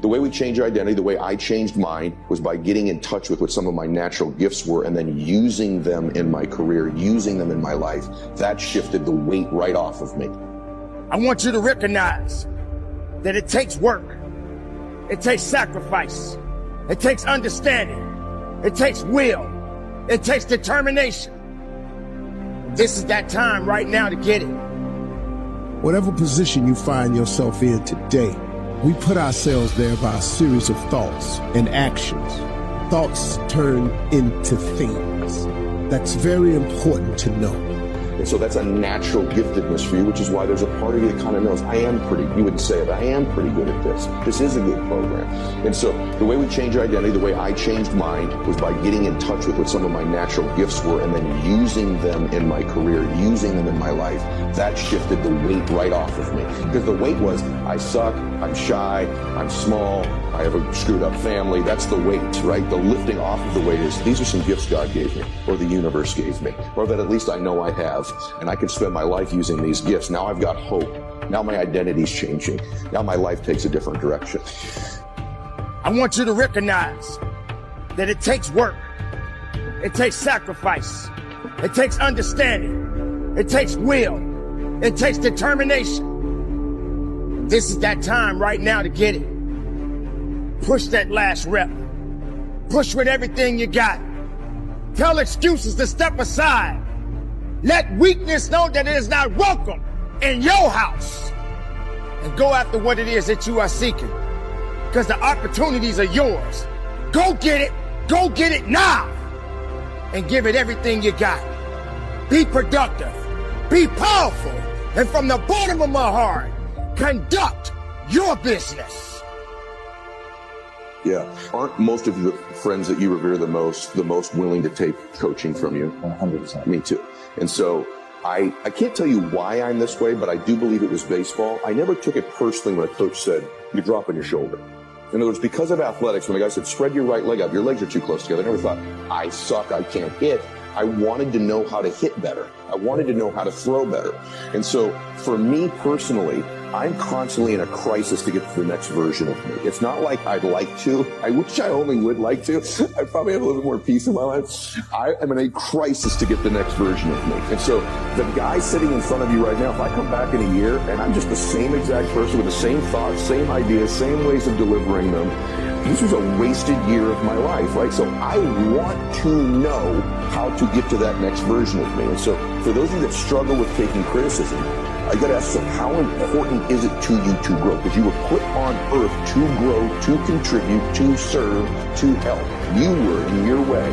the way we change our identity, the way I changed mine, was by getting in touch with what some of my natural gifts were and then using them in my career, using them in my life. That shifted the weight right off of me. I want you to recognize that it takes work. It takes sacrifice. It takes understanding. It takes will. It takes determination. This is that time right now to get it. Whatever position you find yourself in today, we put ourselves there by a series of thoughts and actions. Thoughts turn into things. That's very important to know. And so that's a natural giftedness for you, which is why there's a part of you that kind of knows, you wouldn't say it, I am pretty good at this. This is a good program. And so the way we change our identity, the way I changed mine, was by getting in touch with what some of my natural gifts were and then using them in my career, using them in my life. That shifted the weight right off of me. Because the weight was, I suck, I'm shy, I'm small, I have a screwed up family. That's the weight, right? The lifting off of the weight is, these are some gifts God gave me, or the universe gave me, or that at least I know I have. And I can spend my life using these gifts. Now I've got hope. Now my identity's changing. Now my life takes a different direction. I want you to recognize that it takes work. It takes sacrifice. It takes understanding. It takes will. It takes determination. This is that time right now to get it. Push that last rep. Push with everything you got. Tell excuses to step aside. Let weakness know that it is not welcome in your house. And go after what it is that you are seeking. Because the opportunities are yours. Go get it. Go get it now. And give it everything you got. Be productive. Be powerful. And from the bottom of my heart, conduct your business. Yeah. Aren't most of the friends that you revere the most willing to take coaching from you? 100%. Me too. And so I can't tell you why I'm this way, but I do believe it was baseball. I never took it personally when a coach said, you're dropping your shoulder. In other words, because of athletics, when the guy said, spread your right leg out, your legs are too close together, I never thought, I suck, I can't hit. I wanted to know how to hit better. I wanted to know how to throw better. And so for me personally, I'm constantly in a crisis to get to the next version of me. It's not like I'd like to. I wish I only would like to. I probably have a little bit more peace in my life. I am in a crisis to get the next version of me. And so the guy sitting in front of you right now, if I come back in a year and I'm just the same exact person with the same thoughts, same ideas, same ways of delivering them, this was a wasted year of my life, right? So I want to know how to get to that next version of me. And so for those of you that struggle with taking criticism, I got to ask yourself, how important is it to you to grow? Because you were put on earth to grow, to contribute, to serve, to help. You were in your way.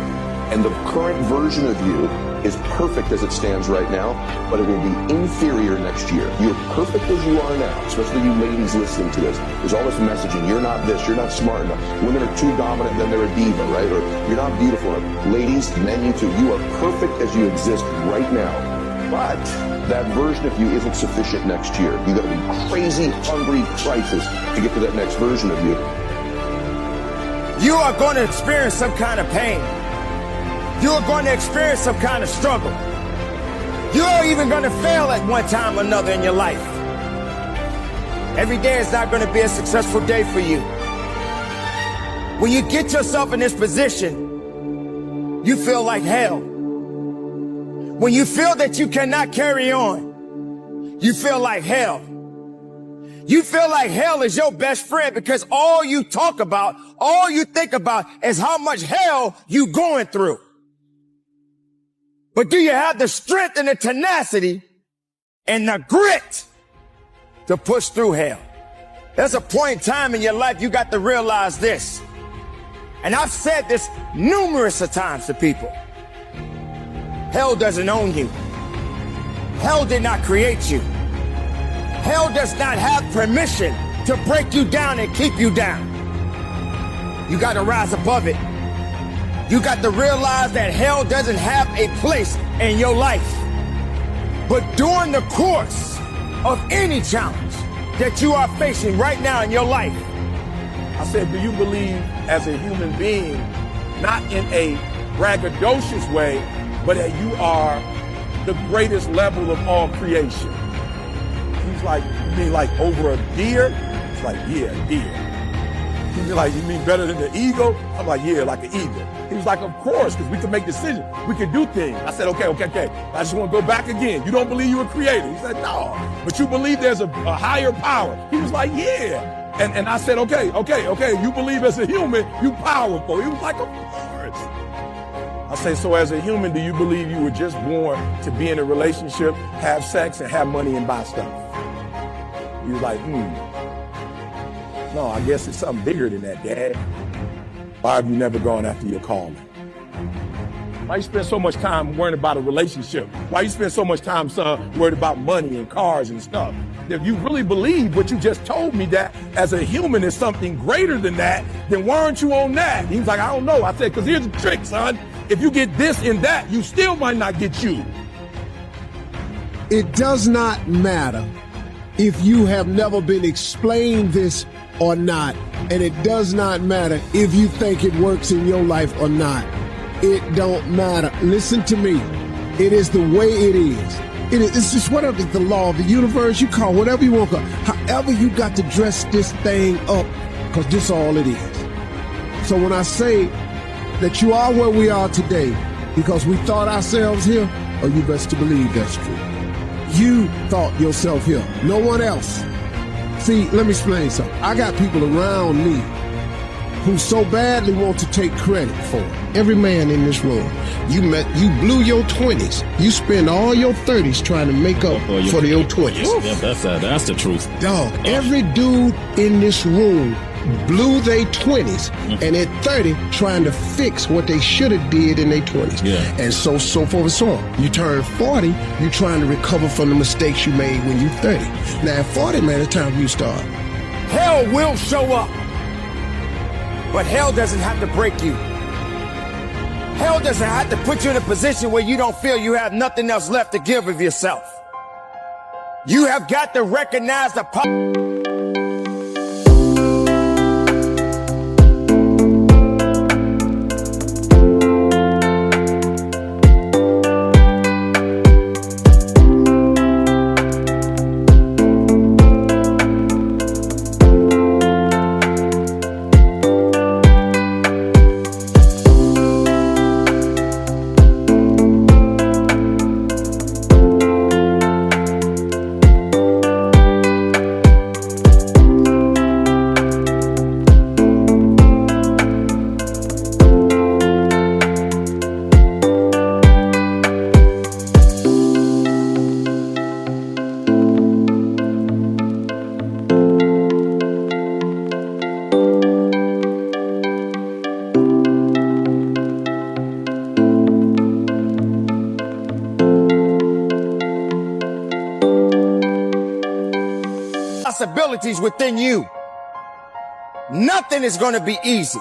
And the current version of you is perfect as it stands right now, but it will be inferior next year. You're perfect as you are now, especially you ladies listening to this. There's all this messaging, you're not this, you're not smart enough. Women are too dominant, then they're a diva, right? Or you're not beautiful enough. Ladies, men, you too, you are perfect as you exist right now. But that version of you isn't sufficient next year. You gotta be crazy, hungry, crisis to get to that next version of you. You are going to experience some kind of pain. You are going to experience some kind of struggle. You are even going to fail at one time or another in your life. Every day is not going to be a successful day for you. When you get yourself in this position, you feel like hell. When you feel that you cannot carry on, you feel like hell. You feel like hell is your best friend because all you talk about, all you think about is how much hell you going through. But do you have the strength and the tenacity and the grit to push through hell? There's a point in time in your life you got to realize this. And I've said this numerous of times to people. Hell doesn't own you. Hell did not create you. Hell does not have permission to break you down and keep you down. You got to rise above it. You got to realize that hell doesn't have a place in your life. But during the course of any challenge that you are facing right now in your life, I said, do you believe as a human being, not in a braggadocious way, but that you are the greatest level of all creation? He's like, you mean like over a deer? It's like, yeah, deer. He's like, you mean better than the eagle? I'm like, yeah, like an eagle. He was like, of course, because we can make decisions. We can do things. I said, okay. I just want to go back again. You don't believe you were created? He said, no. But you believe there's a higher power? He was like, yeah. And I said, okay. You believe as a human, you powerful. He was like, of course. I say, so as a human, do you believe you were just born to be in a relationship, have sex, and have money and buy stuff? He was like, no, I guess it's something bigger than that, Dad. Why have you never gone after your calling? Why you spend so much time worrying about a relationship? Why you spend so much time, son, worried about money and cars and stuff? If you really believe what you just told me, that as a human is something greater than that, then why aren't you on that? He was like, I don't know. I said, because here's the trick, son. If you get this and that, you still might not get you. It does not matter if you have never been explained this or not, and it does not matter if you think it works in your life or not. It don't matter. Listen to me. It is the way it is. It's just whatever the law of the universe, you call whatever you want to call. However you got to dress this thing up, because this all it is. So when I say that you are where we are today because we thought ourselves here, oh, you best to believe that's true. You thought yourself here, no one else. See, let me explain something. I got people around me who so badly want to take credit for it. Every man in this room, you blew your 20s. You spend all your 30s trying to make up for your 20s. Yeah, that's the truth. Dog, every dude in this room blew their 20s and at 30 trying to fix what they should have did in their 20s. Yeah. And so forth and so on. You turn 40, you're trying to recover from the mistakes you made when you're 30. Now at 40, man, it's time for you to start. Hell will show up. But hell doesn't have to break you. Hell doesn't have to put you in a position where you don't feel you have nothing else left to give of yourself. You have got to recognize the power. Possibilities within you. Nothing is going to be easy.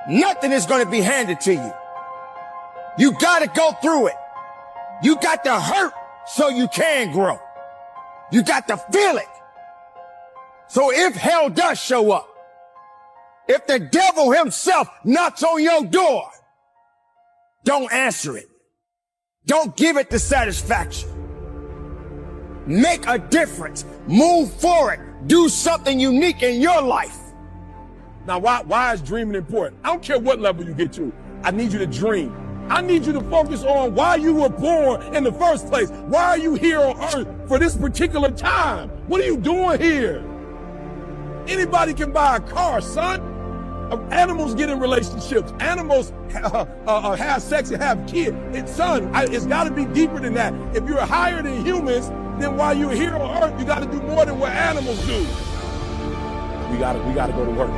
Nothing is going to be handed to you. You got to go through it. You got to hurt so you can grow. You got to feel it. So if hell does show up, if the devil himself knocks on your door, don't answer it. Don't give it the satisfaction. Make a difference. Move forward. Do something unique in your life. Now, why is dreaming important? I don't care what level you get to. I need you to dream. I need you to focus on why you were born in the first place. Why are you here on earth for this particular time? What are you doing here? Anybody can buy a car, son. Animals get in relationships. Animals have sex and have kids. It's got to be deeper than that. If you're higher than humans, then while you're here on earth, you got to do more than what animals do. We got to go to work.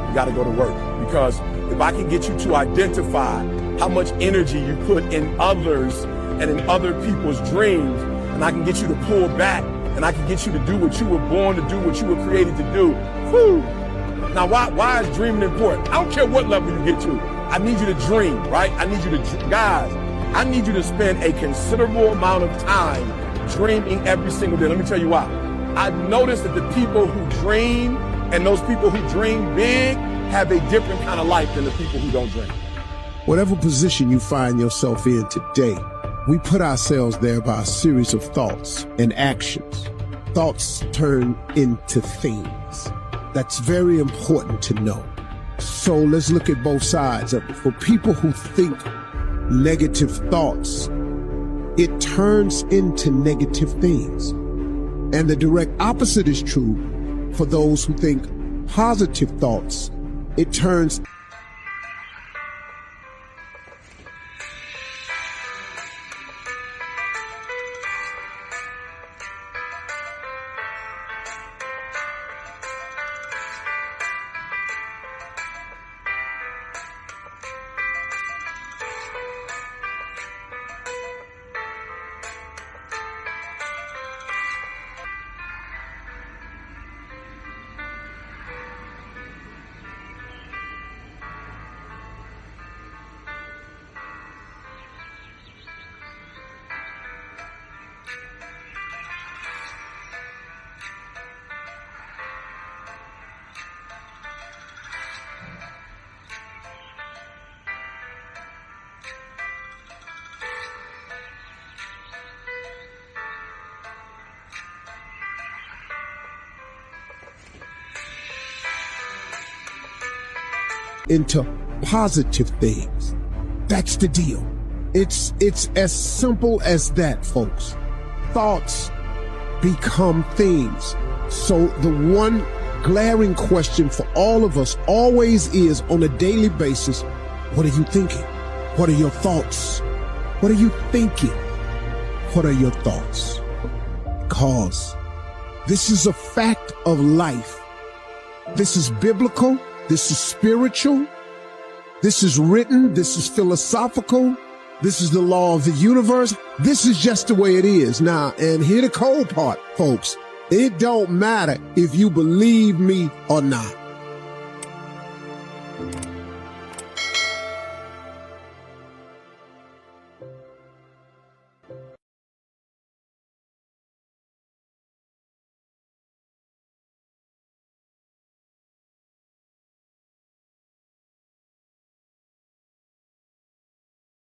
We got to go to work, because if I can get you to identify how much energy you put in others and in other people's dreams, and I can get you to pull back, and I can get you to do what you were born to do, what you were created to do. Whew. Now, why is dreaming important? I don't care what level you get to. I need you to dream, right? I need you to, guys, I need you to spend a considerable amount of time dreaming every single day. Let me tell you why. I've noticed that the people who dream and those people who dream big have a different kind of life than the people who don't dream. Whatever position you find yourself in today, we put ourselves there by a series of thoughts and actions. Thoughts turn into things. That's very important to know. So let's look at both sides of it. For people who think negative thoughts, it turns into negative things. And the direct opposite is true for those who think positive thoughts. It turns into positive things. That's the deal. It's as simple as that, folks. Thoughts become things. So the one glaring question for all of us always is, on a daily basis, what are you thinking? What are your thoughts? What are you thinking? What are your thoughts? Because this is a fact of life. This is biblical. This is spiritual. This is written. This is philosophical. This is the law of the universe. This is just the way it is. Now, and here the cold part, folks. It don't matter if you believe me or not.